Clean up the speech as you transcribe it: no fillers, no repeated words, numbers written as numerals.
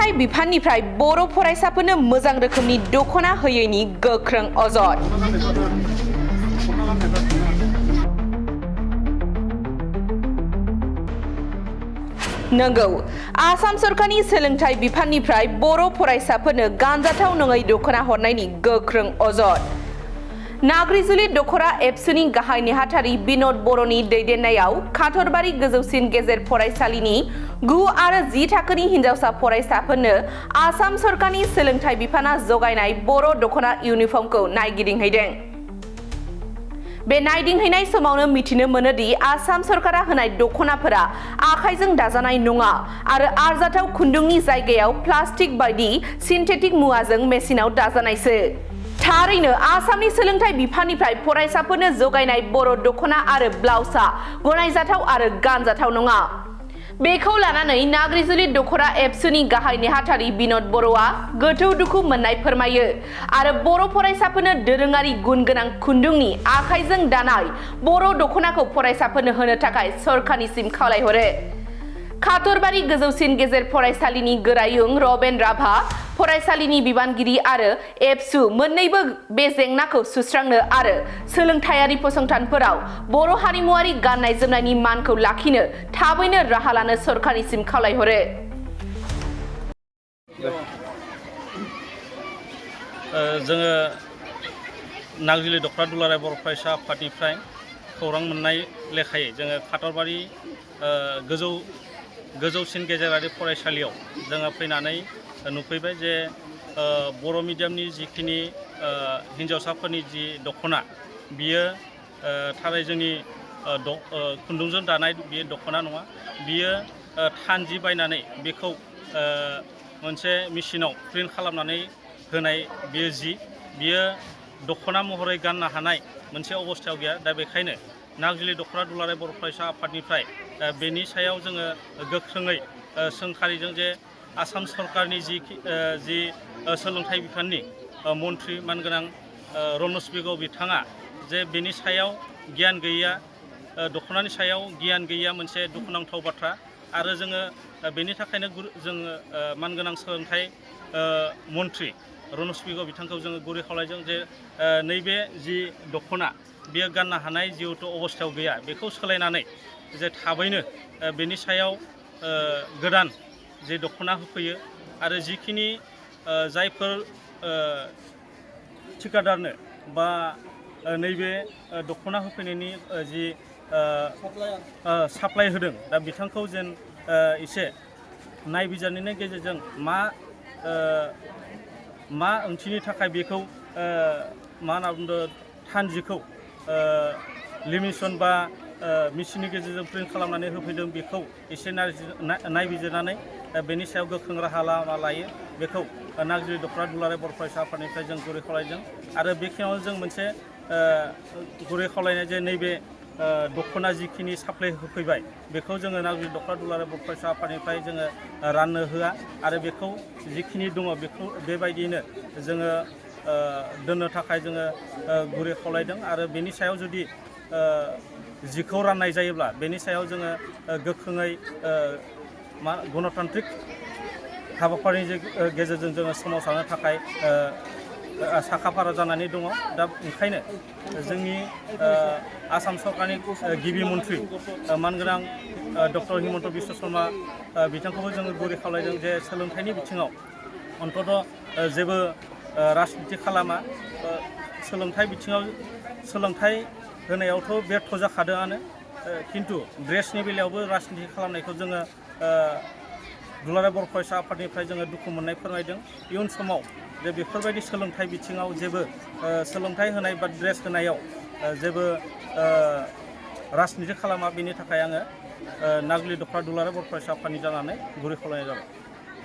सोलोंथाइ बिफाननिफ्राय बर' फरायसाफोरनो मोजां रोखोमनि दख'ना होयैनि गोख्रों अजद। नंगौ, आसाम सरकारनि सोलोंथाइ बिफाननिफ्राय बर' फरायसाफोरनो गानजाथाव नङै दख'ना हरनायनि गोख्रों अजद। नाग्रिजुलि दख'रा एबसुनि गाहाय नेहाथारि बिनोद बर'नि दैदेननायाव काथरबारि गोजौसिन गेजेर फरायसालिनि 9 आरो 10 थाखोनि हिनजावसा फरायसाफोरनो आसाम सरकारनि सोलोंथाइ बिफाना जगायनाय बर' दख'ना इउनिफर्मखौ नायगिदिंहैदों। बे नायदिंहैनाय समावनो मिथिनो मोनोदि आसाम सरकारा होनाय दख'नाफोरा आखाइजों दाजानाय नङा आरो आरजाथाव खुन्दुंनि जायगायाव प्लास्टिक बायदि सिन्थेटिक मुवाजों मेसिनाव दाजानायसो। थारैनो आसामनि सोलोंथाइ बिफाननिफ्राय फरायसाफोरनो जगायनाय बर' दख'ना आरो ब्लाउसआ गनायजाथाव आरो गानजाथाव नङा। बेखौ लानानै नाग्रिजुलि दख'रा एबसुनि गाहाय नेहाथारि बिनोद बर'आ गोथौ दुखु मोननाय फोरमायो आरो बर' फरायसाफोरनो दोरोङारि गुन गोनां खुन्दुंनि आखाइजों दानाय बर' दख'नाखौ फरायसाफोरनो होनो थाखाय सरकारनिसिम खावलायहरो। काथरबारि गोजौसिन गेजेर फरायसालिनि गोरायुं रबेन राभा, फरायसालिनि बिबानगिरि आरो एबसु मोन्नैबो बे जेंनाखौ सुस्रांनो आरो सोलोंथायारि फसंथानफोराव बर' हारिमुआरि गाननाय जोमनायनि मानखौ लाखिनो थाबैनो राहा लानो सरकारनिसिम खावलायहरो। जोङो नाग्रिजुलि दख'रा दुलाराय बर' फरायसा आफादनिफ्राय खौरां मोननाय लेखायै जोङो काथरबारि गोजौसिन गेजेरारि फरायसालियाव जोङो फैनानै नुफैबाय जे बर' मिडियामनि जिखिनि हिन्जावसाफोरनि जि दख'ना बियो थारै जोंनि खुन्दुंजों दानाय बियो दख'ना नङा। बियो थान जि बायनानै बेखौ मोनसे मेसिनाव प्रिन्ट खालामनानै होनाय बियो जि बियो दख'ना महरै गाननो हानाय मोनसे अबस्थायाव गैया। दा बेखायनो नाग्रिजुलि दख'रा दुलाराय बर' फरायसा आफादनिफ्राय बेनि सायाव जोङो गोख्रोङै सोंखारिदों जे आसाम सरकारनि जि सोलोंथाइ बिफाननि मन्थ्रि मानगोनां रनज पेगु बिथाङा जे बेनि सायाव गियान गैया, दख'नानि सायाव गियान गैया मोनसे दुखुनांथाव बाथ्रा। आरो जोङो बेनि थाखायनो जोङो मानगोनां सोलोंथाइ मन्थ्रि रनज पेगु बिथांखौ जोङो गुरै खावलायदों जे नैबे जि दख'ना बियो गाननो हानाय जिहेथु अबस्थायाव गैया, बेखौ सोलायनानै जे थाबैनो बेनि सायाव गोदान जे दख'ना होफैयो आरो जिखिनि जायफोर थिकादारनो बा नैबे दख'ना होफैनायनि जि साप्लाय होदों, दा बिथांखौ जेन एसे नायबिजिरनायनि गेजेरजों मा ओंथिनि थाखाय बेखौ मा होनना बुंदों थानजिखौ लिमिसन बा मेसिननि गेजेरजों प्रिन्ट खालामनानै होफैदों, बेखौ एसे नायबिजिरनानै बेनि सायाव गोख्रों राहा लामा लायो, बेखौ नाग्रिजुलि दख'रा दुलाराय बर' फरायसा आफादनिफ्राय जों गुरै खावलायदों। आरो बेखिनियाव जों मोनसे गुरै खावलायनाय जे नैबे दख'ना जिखिनि साप्लाय होफैबाय बेखौ जोङो नाग्रिजुलि दख'रा दुलाराय बर' फरायसा आफादनिफ्राय जोङो राननो होआ आरो बेखौ जिखिनि दङ बेखौ बेबायदियैनो जोङो दोननो थाखाय जोङो गुरै खावलायदों। आरो बेनि सायाव जुदि जिखौ राननाय जायोब्ला बेनि सायाव जोङो गोख्रोङै गणतान्त्रिक हाबाफारिनि गेजेरजों जोङो सोमावसारनो थाखाय साखाफारा जानानै दङ। दा ओंखायनो जोंनि आसाम सरकारनि गिबि मन्थ्रि मानगोनां डक्टर हिमन्त बिश्व शर्मा बिथांखौबो जोङो गुरै खावलायदों जे सोलोंथाइनि बिथिङाव अन्तत जेबो राजनिति खालामा। सोलोंथाइ बिथिङाव सोलोंथाइ होनायावथ' बेर्थ जाखादोंआनो, खिन्थु ड्रेसनि बेलायावबो राजनिति खालामनायखौ जोङो दुलाराय बर' फरायसा आफादनिफ्राय जोङो दुखु मोननाय फोरमायदों। इयुन समाव जे बेफोरबायदि सोलोंथाइ बिथिङाव जेबो सोलोंथाइ होनाय बा ड्रेस होनायाव जेबो राजनिति खालामा, बेनि थाखाय आङो नाग्रिजुलि दख'रा दुलाराय बर' फरायसा आफादनि जानानै गुरै खावलायनाय जाबाय।